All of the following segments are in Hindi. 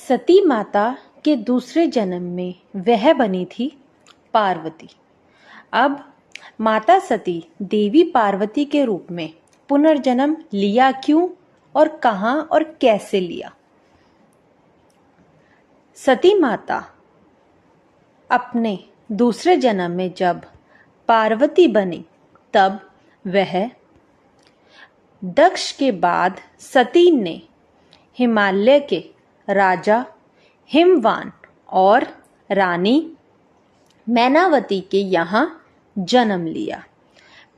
सती माता के दूसरे जन्म में वह बनी थी पार्वती। अब माता सती देवी पार्वती के रूप में पुनर्जन्म लिया क्यों और कहाँ और कैसे लिया? सती माता अपने दूसरे जन्म में जब पार्वती बनी तब वह दक्ष के बाद सती ने हिमालय के राजा हिमवान और रानी मैनावती के यहाँ जन्म लिया।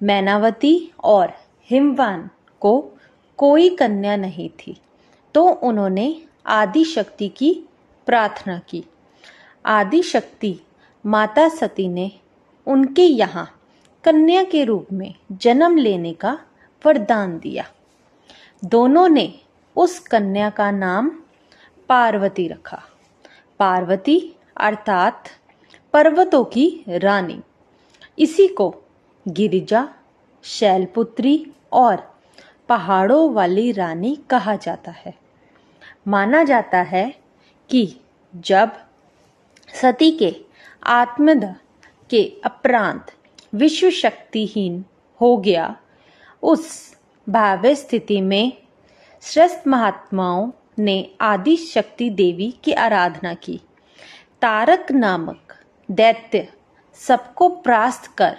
मैनावती और हिमवान को कोई कन्या नहीं थी, तो उन्होंने आदि शक्ति की प्रार्थना की। आदि शक्ति माता सती ने उनके यहाँ कन्या के रूप में जन्म लेने का वरदान दिया। दोनों ने उस कन्या का नाम पार्वती रखा। पार्वती अर्थात पर्वतों की रानी। इसी को गिरिजा, शैलपुत्री और पहाड़ों वाली रानी कहा जाता है। माना जाता है कि जब सती के आत्मदाह के उपरांत विश्व शक्तिहीन हो गया, उस भाव्य स्थिति में श्रेष्ठ महात्माओं ने आदि शक्ति देवी की आराधना की। तारक नामक दैत्य सबको परास्त कर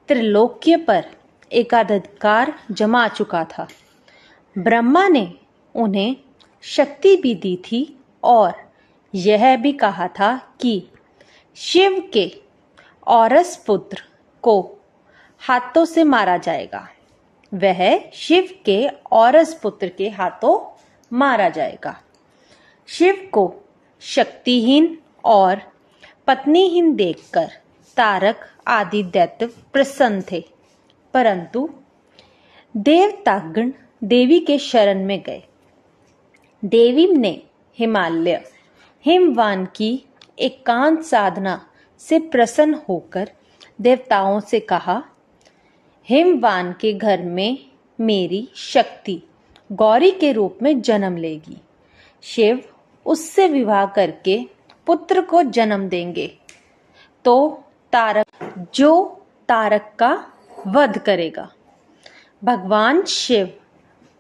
त्रिलोक्य पर एकाधिकार जमा चुका था। ब्रह्मा ने उन्हें शक्ति भी दी थी और यह भी कहा था कि शिव के औरस पुत्र को हाथों से मारा जाएगा। वह शिव के औरस पुत्र के हाथों मारा जाएगा। शिव को शक्तिहीन और पत्नीहीन देखकर तारक आदि दैत्य प्रसन्न थे, परंतु देवतागण देवी के शरण में गए। देवी ने हिमालय हिमवान की एकांत साधना से प्रसन्न होकर देवताओं से कहा, हिमवान के घर में मेरी शक्ति गौरी के रूप में जन्म लेगी। शिव उससे विवाह करके पुत्र को जन्म देंगे तो तारक का वध करेगा। भगवान शिव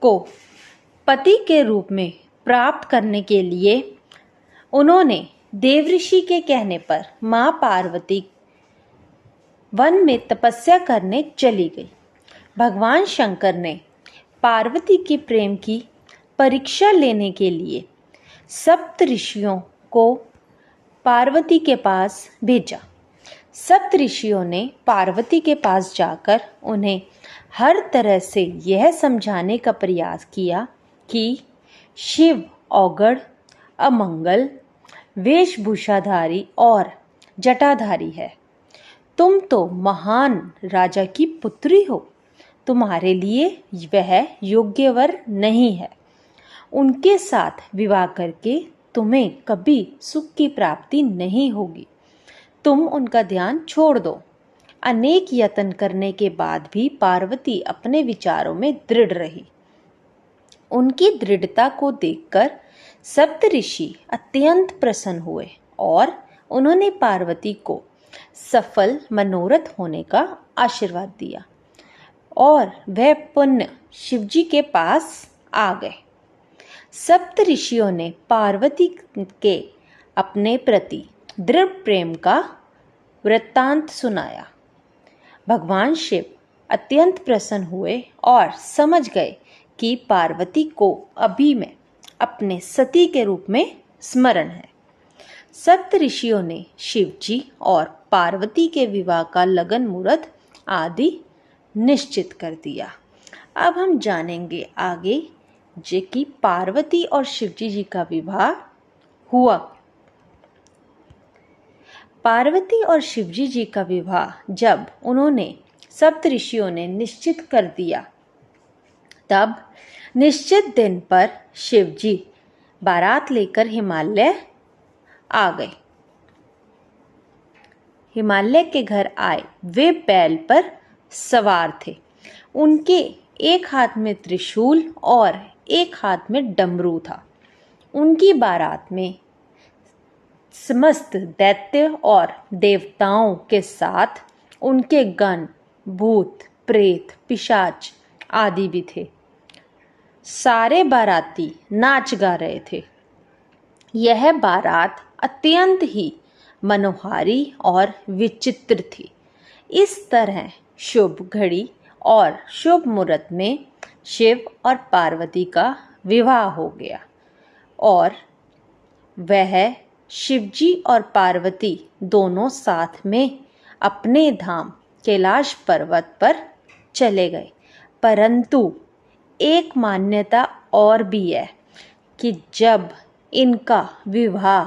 को पति के रूप में प्राप्त करने के लिए उन्होंने देवऋषि के कहने पर मां पार्वती वन में तपस्या करने चली गई। भगवान शंकर ने पार्वती के प्रेम की परीक्षा लेने के लिए सप्त ऋषियों को पार्वती के पास भेजा। सप्त ऋषियों ने पार्वती के पास जाकर उन्हें हर तरह से यह समझाने का प्रयास किया कि शिव औगड़, अमंगल, वेशभूषाधारी और जटाधारी है। तुम तो महान राजा की पुत्री हो, तुम्हारे लिए वह योग्य वर नहीं है। उनके साथ विवाह करके तुम्हें कभी सुख की प्राप्ति नहीं होगी। तुम उनका ध्यान छोड़ दो। अनेक यत्न करने के बाद भी पार्वती अपने विचारों में दृढ़ रही। उनकी दृढ़ता को देखकर सप्तऋषि अत्यंत प्रसन्न हुए और उन्होंने पार्वती को सफल मनोरथ होने का आशीर्वाद दिया और वह पुण्य शिवजी के पास आ गए। सप्त ऋषियों ने पार्वती के अपने प्रति दृढ़ प्रेम का वृत्तांत सुनाया। भगवान शिव अत्यंत प्रसन्न हुए और समझ गए कि पार्वती को अभी में अपने सती के रूप में स्मरण है। सप्त ऋषियों ने शिवजी और पार्वती के विवाह का लगन मुहूर्त आदि निश्चित कर दिया। अब हम जानेंगे आगे कि पार्वती और शिवजी जी का विवाह हुआ। पार्वती और शिवजी जी का विवाह जब उन्होंने सप्त ऋषियों ने निश्चित कर दिया, तब निश्चित दिन पर शिवजी बारात लेकर हिमालय आ गए। हिमालय के घर आए। वे बैल पर सवार थे। उनके एक हाथ में त्रिशूल और एक हाथ में डमरू था। उनकी बारात में समस्त दैत्य और देवताओं के साथ उनके गण, भूत, प्रेत, पिशाच आदि भी थे। सारे बाराती नाच गा रहे थे। यह बारात अत्यंत ही मनोहारी और विचित्र थी। इस तरह शुभ घड़ी और शुभ मुहूर्त में शिव और पार्वती का विवाह हो गया और वह शिवजी और पार्वती दोनों साथ में अपने धाम कैलाश पर्वत पर चले गए। परंतु एक मान्यता और भी है कि जब इनका विवाह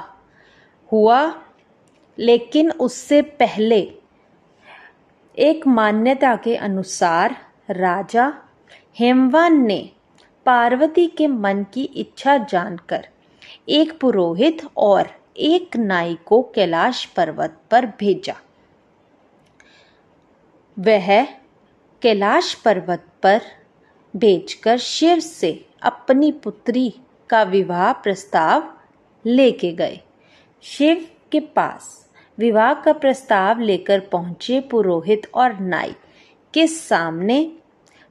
हुआ, लेकिन उससे पहले एक मान्यता के अनुसार राजा हेमवान ने पार्वती के मन की इच्छा जानकर एक पुरोहित और एक नाई को कैलाश पर्वत पर भेजा। वह कैलाश पर्वत पर भेजकर शिव से अपनी पुत्री का विवाह प्रस्ताव लेके गए। शिव के पास विवाह का प्रस्ताव लेकर पहुंचे पुरोहित और नाई के सामने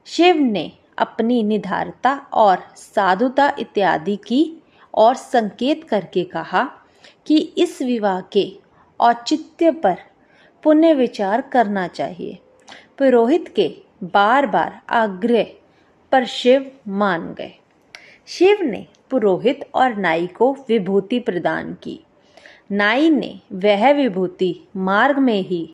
शिव ने अपनी निधारता और साधुता इत्यादि की और संकेत करके कहा कि इस विवाह के औचित्य पर पुनः विचार करना चाहिए। पुरोहित के बार बार आग्रह पर शिव मान गए। शिव ने पुरोहित और नाई को विभूति प्रदान की। नाई ने वह विभूति मार्ग में ही